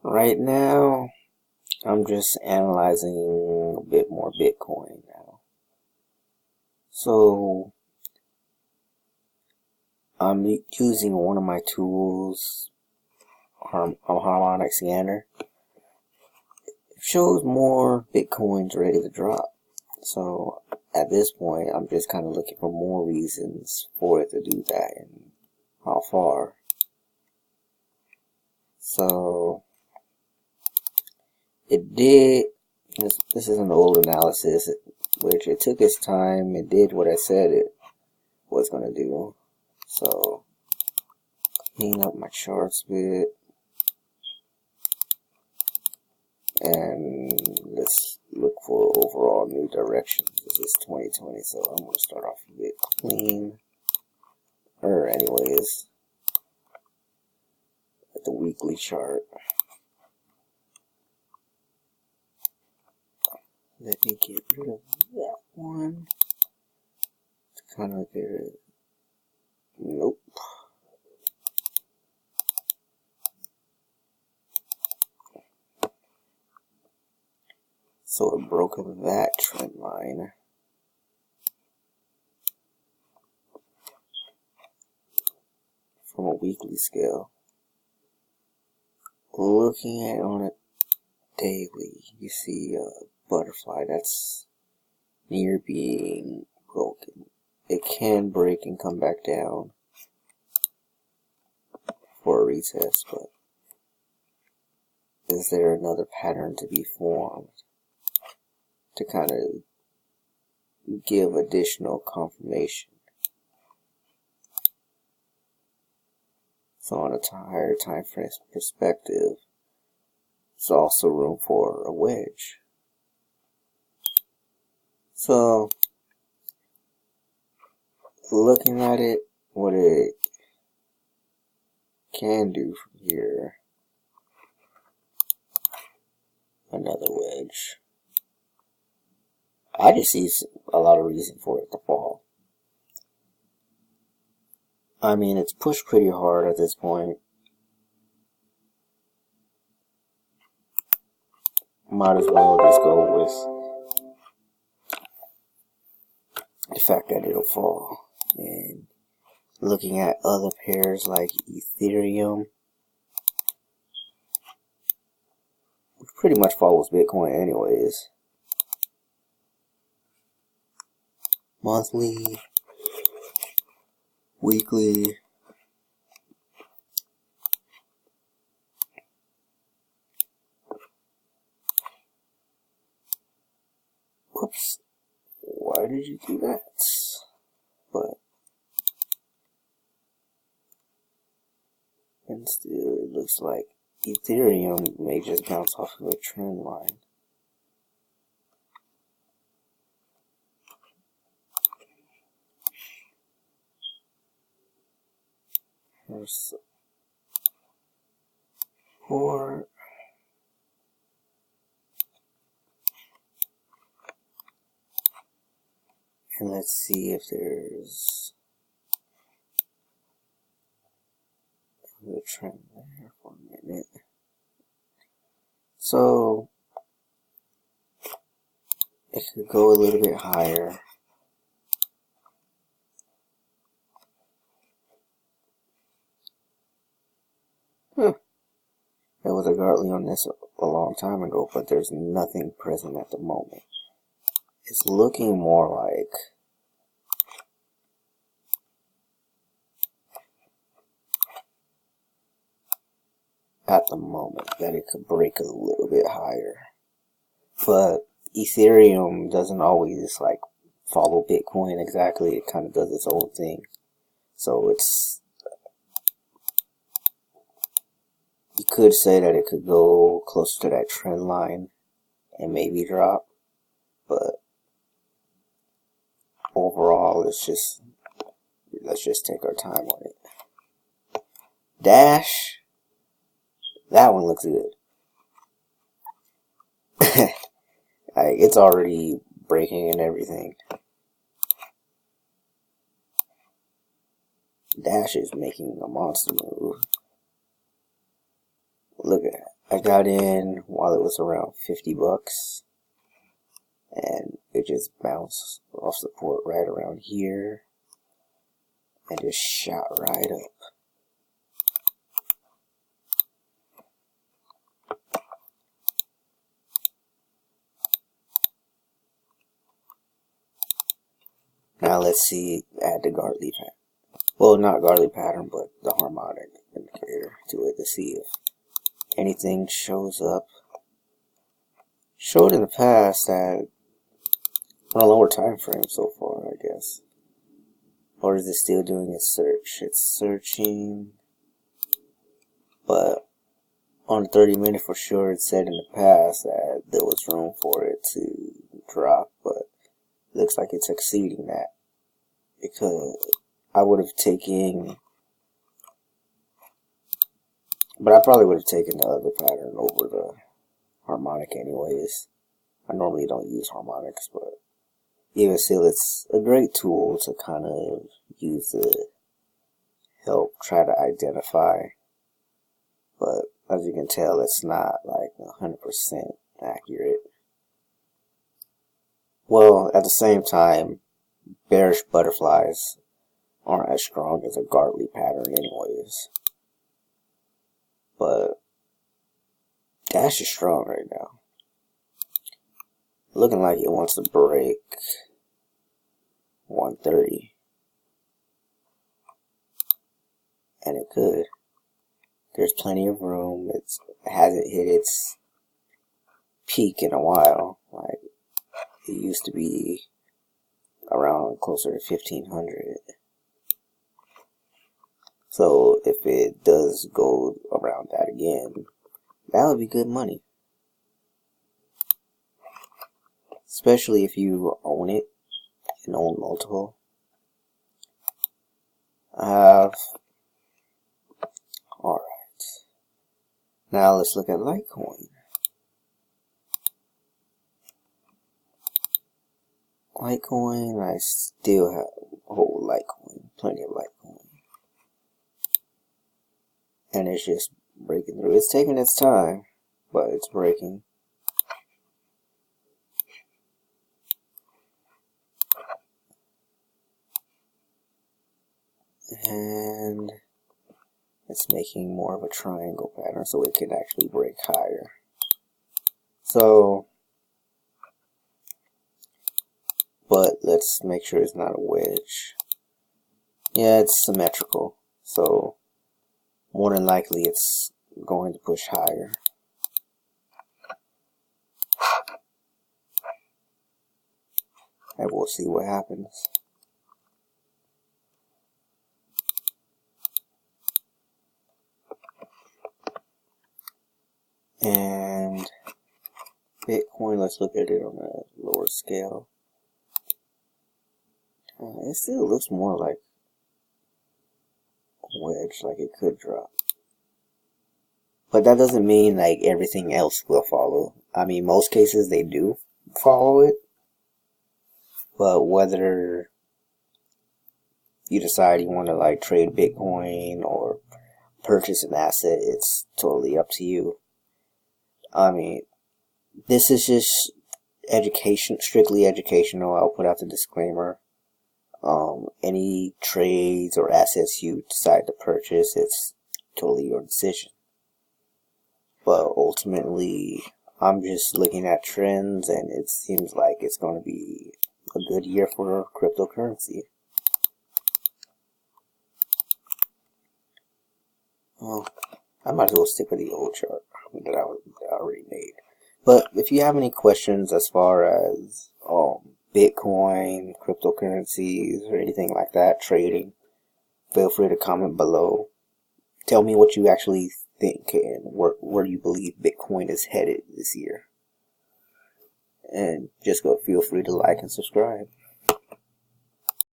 Right now, I'm just analyzing a bit more Bitcoin now. So, I'm using one of my tools, a harmonic scanner. It shows more Bitcoins ready to drop. So, at this point, I'm just kind of looking for more reasons for it to do that and how far. So, it did. This is an old analysis, which it took its time. It did what I said it was going to do. So, clean up my charts a bit. And let's look for overall new directions. This is 2020, so I'm going to start off a bit clean. Or anyways, at the weekly chart. Let me get rid of that one. To kind of get rid of. Nope. So it broke that trend line. From a weekly scale. Looking at it on a daily, you see a butterfly that's near being broken. It can break and come back down for a retest, but is there another pattern to be formed to kind of give additional confirmation? So on a higher time frame perspective, there's also room for a wedge. So, looking at it, what it can do from here, another wedge. I just see a lot of reason for it to fall. I mean, it's pushed pretty hard at this point. Might as well just go with the fact that it'll fall. And looking at other pairs like Ethereum, which pretty much follows Bitcoin anyways. Monthly, weekly, whoops, why did you do that? But, and still it looks like Ethereum may just bounce off of a trend line. There's support. And let's see if there's a trend there for a minute. So it could go a little bit higher. There was a Gartley on this a long time ago, but there's nothing present at the moment. It's looking more like at the moment that it could break a little bit higher. But Ethereum doesn't always like follow Bitcoin exactly. It kind of does its own thing. So it's, you could say that it could go closer to that trend line and maybe drop, but overall let's just take our time on it. Dash, that one looks good. Like, it's already breaking and everything. Dash is making a monster move. Look at that. I got in while it was around 50 bucks, and it just bounced off support right around here and just shot right up. Now let's see, add the Gartley pattern. Well, not Gartley pattern, but the harmonic indicator to it to see if anything shows up. Showed in the past that on a lower time frame so far, I guess. Or is it still doing its search? It's searching, but on 30-minute for sure, it said in the past that there was room for it to drop, but it looks like it's exceeding that, because I would have taken, but I probably would have taken the other pattern over the harmonic anyways. I normally don't use harmonics, but even still, it's a great tool to kind of use to help try to identify, but as you can tell, it's not like 100% accurate. Well, at the same time, bearish butterflies aren't as strong as a Gartley pattern anyways. But Dash is strong right now. Looking like it wants to break 130. And it could. There's plenty of room. It hasn't hit its peak in a while. Like, it used to be around closer to 1500. So if it does go around that again, that would be good money. Especially if you own it and own multiple. Alright. Now let's look at Litecoin. Litecoin, I still have whole Litecoin, plenty of Litecoin. And it's just breaking through. It's taking its time, but it's breaking. And it's making more of a triangle pattern so it can actually break higher. So, but let's make sure it's not a wedge. Yeah, it's symmetrical, so more than likely it's going to push higher. And we'll see what happens. And Bitcoin, let's look at it on a lower scale. It still looks more like a wedge, like it could drop. But that doesn't mean like everything else will follow. I mean, most cases they do follow it. But whether you decide you want to like trade Bitcoin or purchase an asset, it's totally up to you. I mean, this is just education, strictly educational. I'll put out the disclaimer. Any trades or assets you decide to purchase, it's totally your decision. But ultimately, I'm just looking at trends, and it seems like it's going to be a good year for cryptocurrency. Well, I might as well stick with the old chart that I already made. But if you have any questions as far as Bitcoin, cryptocurrencies, or anything like that, trading, feel free to comment below. Tell me what you actually think and where you believe Bitcoin is headed this year. And just feel free to like and subscribe.